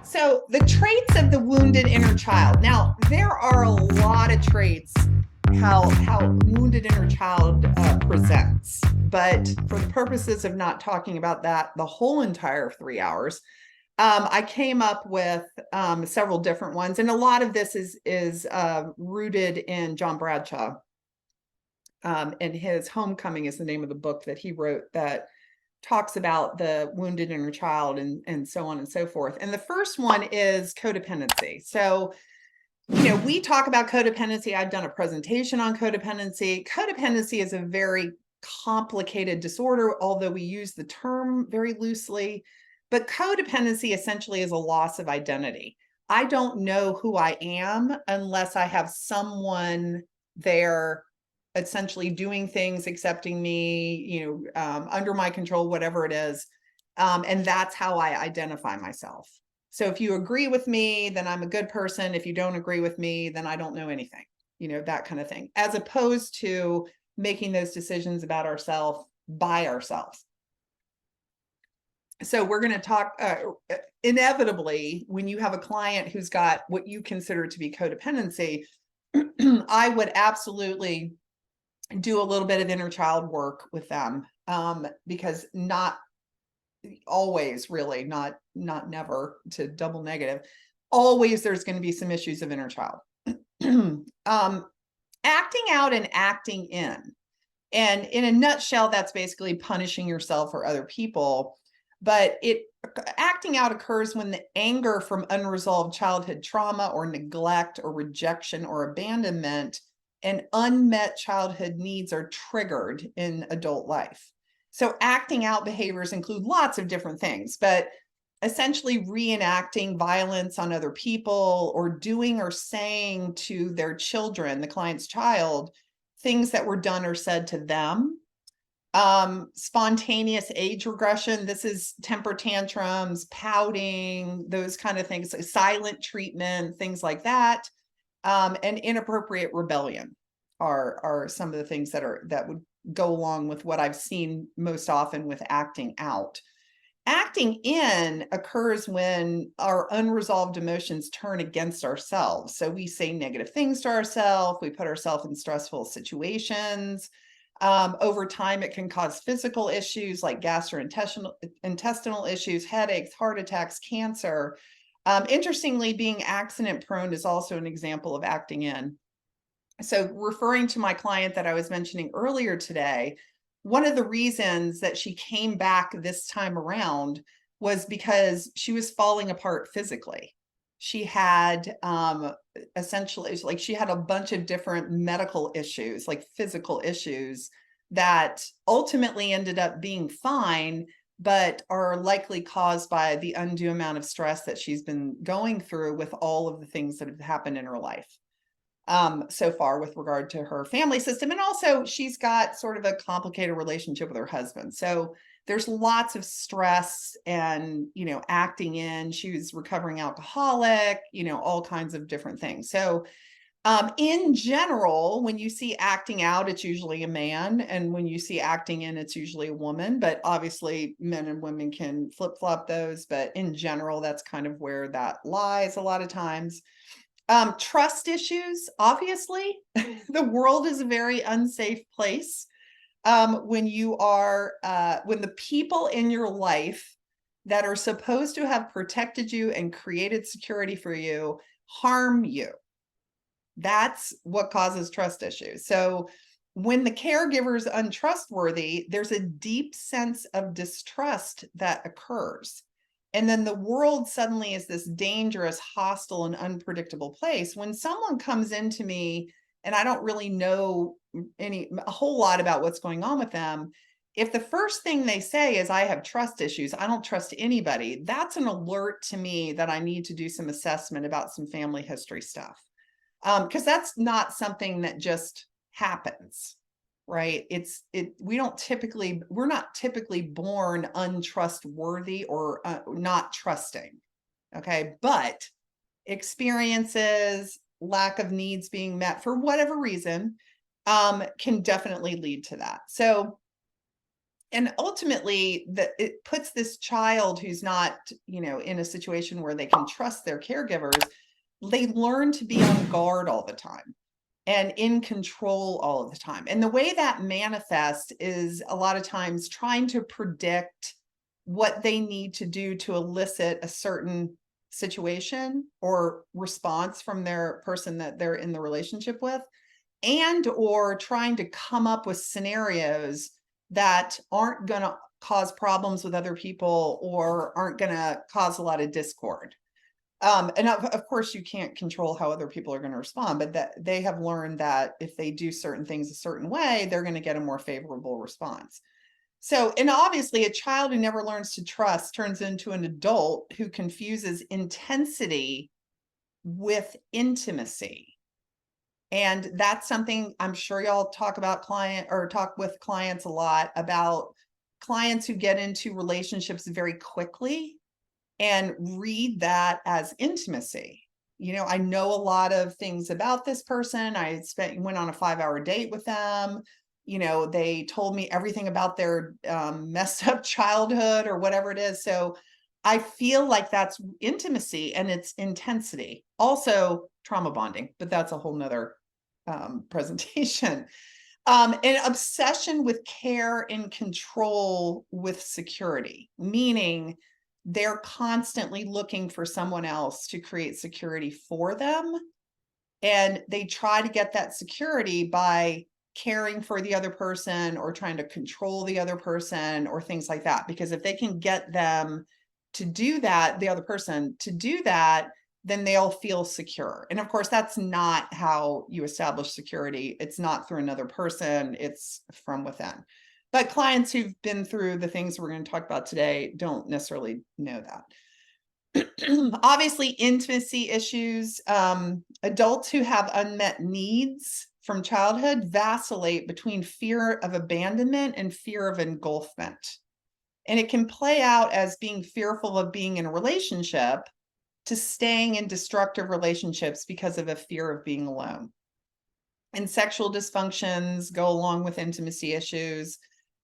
So the traits of the wounded inner child. Now, there are a lot of traits how wounded inner child presents, but for the purposes of not talking about that the whole entire 3 hours, I came up with several different ones, and a lot of this is rooted in John Bradshaw. And his Homecoming is the name of the book that he wrote that talks about the wounded inner child and so on and so forth. And the first one is codependency. So, we talk about codependency. I've done a presentation on codependency. Codependency is a very complicated disorder, although we use the term very loosely. But codependency essentially is a loss of identity. I don't know who I am unless I have someone there essentially doing things, accepting me, under my control, whatever it is. And that's how I identify myself. So if you agree with me, then I'm a good person. If you don't agree with me, then I don't know anything, that kind of thing, as opposed to making those decisions about ourselves by ourselves. So we're going to talk inevitably when you have a client who's got what you consider to be codependency. I would absolutely do a little bit of inner child work with them, because not always, really, not never, to double negative, always there's going to be some issues of inner child. Acting out and acting in. And in a nutshell, that's basically punishing yourself or other people. But acting out occurs when the anger from unresolved childhood trauma or neglect or rejection or abandonment and unmet childhood needs are triggered in adult life. So acting out behaviors include lots of different things, but essentially reenacting violence on other people or doing or saying to their children, the client's child, things that were done or said to them. Spontaneous age regression. This is temper tantrums, pouting, those kind of things, like silent treatment, things like that. And inappropriate rebellion are some of the things that would go along with what I've seen most often with acting out. Acting in occurs when our unresolved emotions turn against ourselves. So we say negative things to ourselves, we put ourselves in stressful situations. Over time, it can cause physical issues like gastrointestinal issues, headaches, heart attacks, cancer. Interestingly, being accident prone is also an example of acting in. So referring to my client that I was mentioning earlier today, one of the reasons that she came back this time around was because she was falling apart physically. She had essentially, like, she had a bunch of different medical issues, like physical issues, that ultimately ended up being fine, but are likely caused by the undue amount of stress that she's been going through with all of the things that have happened in her life so far with regard to her family system. And also she's got sort of a complicated relationship with her husband. So there's lots of stress and, acting in. She was recovering alcoholic, all kinds of different things. So in general, when you see acting out, it's usually a man. And when you see acting in, it's usually a woman. But obviously, men and women can flip-flop those. But in general, that's kind of where that lies a lot of times. Trust issues, obviously. The world is a very unsafe place when the people in your life that are supposed to have protected you and created security for you harm you. That's what causes trust issues. So when the caregiver is untrustworthy, there's a deep sense of distrust that occurs. And then the world suddenly is this dangerous, hostile, and unpredictable place. When someone comes into me and I don't really know a whole lot about what's going on with them, if the first thing they say is, I have trust issues, I don't trust anybody, that's an alert to me that I need to do some assessment about some family history stuff. Because that's not something that just happens. Right. We're not typically born untrustworthy or not trusting. Okay. But experiences, lack of needs being met for whatever reason, can definitely lead to that. So And ultimately, it puts this child who's not, in a situation where they can trust their caregivers. They learn to be on guard all the time and in control all of the time. And the way that manifests is a lot of times trying to predict what they need to do to elicit a certain situation or response from their person that they're in the relationship with, and or trying to come up with scenarios that aren't going to cause problems with other people or aren't going to cause a lot of discord. And of course, you can't control how other people are going to respond, but that they have learned that if they do certain things a certain way, they're going to get a more favorable response. So, and obviously, a child who never learns to trust turns into an adult who confuses intensity with intimacy. And that's something I'm sure y'all talk with clients a lot about, clients who get into relationships very quickly and read that as intimacy. I know a lot of things about this person. Went on a 5-hour date with them. They told me everything about their messed up childhood or whatever it is. So I feel like that's intimacy and it's intensity. Also trauma bonding, but that's a whole nother presentation. An obsession with care and control with security, meaning they're constantly looking for someone else to create security for them. And they try to get that security by caring for the other person or trying to control the other person or things like that. Because if they can get them to do that, the other person to do that, then they'll feel secure. And of course, that's not how you establish security. It's not through another person, it's from within. But clients who've been through the things we're going to talk about today don't necessarily know that. Obviously, intimacy issues. Adults who have unmet needs from childhood vacillate between fear of abandonment and fear of engulfment. And it can play out as being fearful of being in a relationship to staying in destructive relationships because of a fear of being alone. And sexual dysfunctions go along with intimacy issues.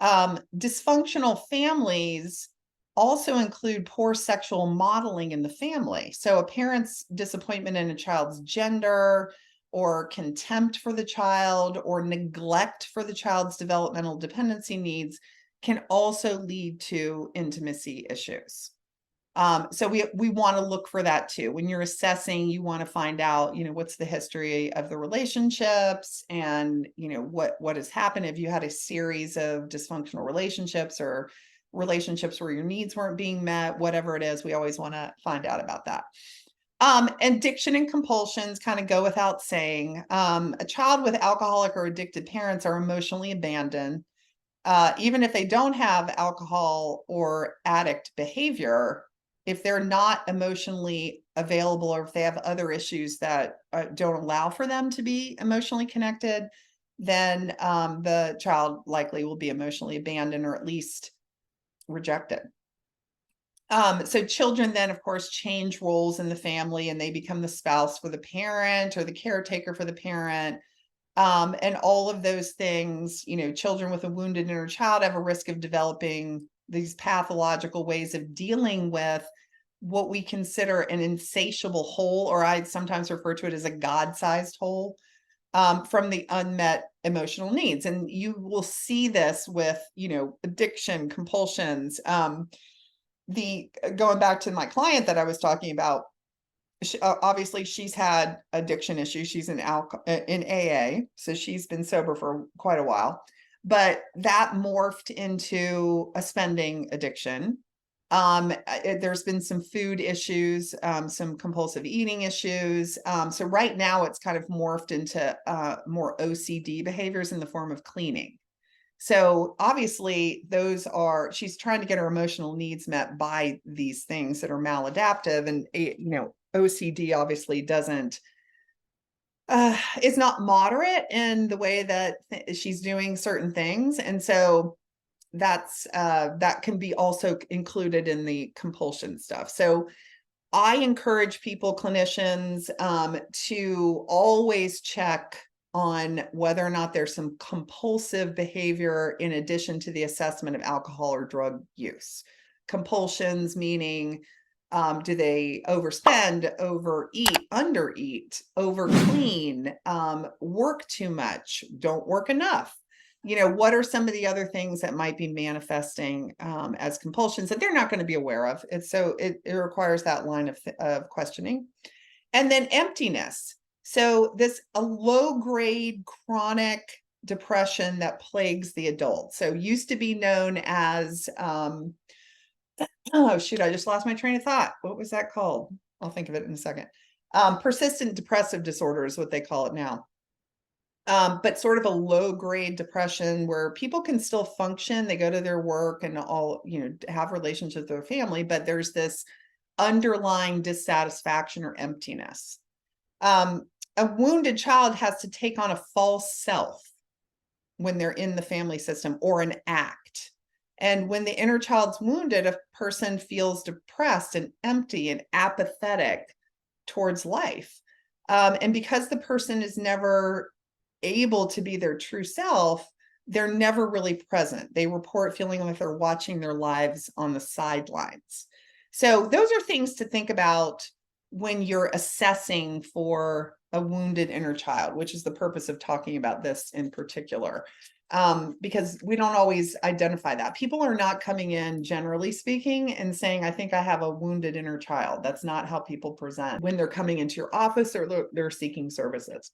Dysfunctional families also include poor sexual modeling in the family. So a parent's disappointment in a child's gender or contempt for the child or neglect for the child's developmental dependency needs can also lead to intimacy issues. So we want to look for that too. When you're assessing, you want to find out, what's the history of the relationships and, what has happened. If you had a series of dysfunctional relationships or relationships where your needs weren't being met, whatever it is, we always want to find out about that. Addiction and compulsions kind of go without saying. A child with alcoholic or addicted parents are emotionally abandoned. Even if they don't have alcohol or addict behavior, if they're not emotionally available or if they have other issues that don't allow for them to be emotionally connected, then the child likely will be emotionally abandoned or at least rejected. So children then, of course, change roles in the family and they become the spouse for the parent or the caretaker for the parent. And all of those things, children with a wounded inner child have a risk of developing these pathological ways of dealing with what we consider an insatiable hole, or I sometimes refer to it as a God-sized hole, from the unmet emotional needs. And you will see this with, addiction, compulsions. Going back to my client that I was talking about, obviously she's had addiction issues. She's in AA, so she's been sober for quite a while, but that morphed into a spending addiction. There's been some food issues, some compulsive eating issues. So right now it's kind of morphed into more OCD behaviors in the form of cleaning. So obviously she's trying to get her emotional needs met by these things that are maladaptive, and OCD obviously is not moderate in the way that she's doing certain things. And so that can be also included in the compulsion stuff. So I encourage people, clinicians, to always check on whether or not there's some compulsive behavior in addition to the assessment of alcohol or drug use. Compulsions meaning, do they overspend, overeat, undereat, overclean, work too much, don't work enough? What are some of the other things that might be manifesting as compulsions that they're not going to be aware of? It requires that line of questioning. And then emptiness. So a low-grade chronic depression that plagues the adult. So used to be known as, oh shoot, I just lost my train of thought. What was that called? I'll think of it in a second. Persistent depressive disorder is what they call it now. But sort of a low-grade depression where people can still function. They go to their work and have relationships with their family, but there's this underlying dissatisfaction or emptiness. A wounded child has to take on a false self when they're in the family system, or an act. And when the inner child's wounded, a person feels depressed and empty and apathetic towards life. And because the person is never able to be their true self, they're never really present. They report feeling like they're watching their lives on the sidelines. So those are things to think about when you're assessing for a wounded inner child, which is the purpose of talking about this in particular, because we don't always identify that. People are not coming in, generally speaking, and saying, I think I have a wounded inner child. That's not how people present when they're coming into your office or they're seeking services.